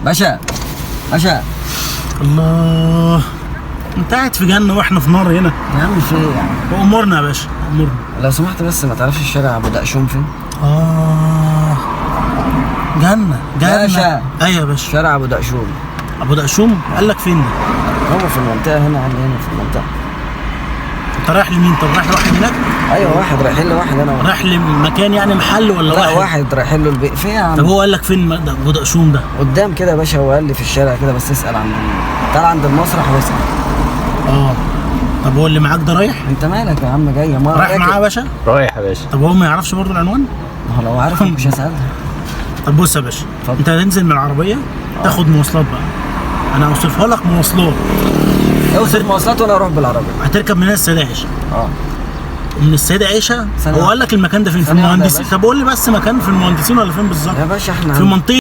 باشا باشا. الله، انت قاعد في جنه واحنا في نار هنا يا عم في ايه يا عم؟ امورنا يا باشا امورنا. لو سمحت بس ما تعرفش الشارع ابو دقشوم فين؟ جنه باشا. ايوه يا باشا. شارع ابو دقشوم. ابو دقشوم قال لك فين ده؟ هو في المنطقه هنا، قال لي هنا في المنطقه. انت رايح لمين؟ طب رايح لواحد هناك؟ ايوه واحد رايحين لواحد انا. رايح لمكان يعني محل ولا لا واحد؟ واحد رايحين له البيت. فين يا عم؟ طب هو قال لك فين ابو دقشوم ده؟ قدام كده يا باشا، هو قال لي في الشارع كده، بس اسال عند تعال عند المسرح واسال. طب هو اللي معاك ده رايح؟ انت مالك يا عم؟ جاي ما رايح معاه يا باشا؟ رايح يا باشا. طب هو ما يعرفش برضه العنوان؟ ما هو لو عارف مش هسالها. طب بص يا باشا، انت هتنزل من العربيه تاخد مواصلات بقى. انا اوصفها لك مواصلات. اوصف مواصلات وانا اروح بالعربيه. هتركب من السيده عيشه. من السيده عيشه. هو قال لك المكان ده فين؟ في المهندسين. طب قول لي بس مكان في المهندسين ولا فين بالظبط؟ يا باشا احنا في منطقه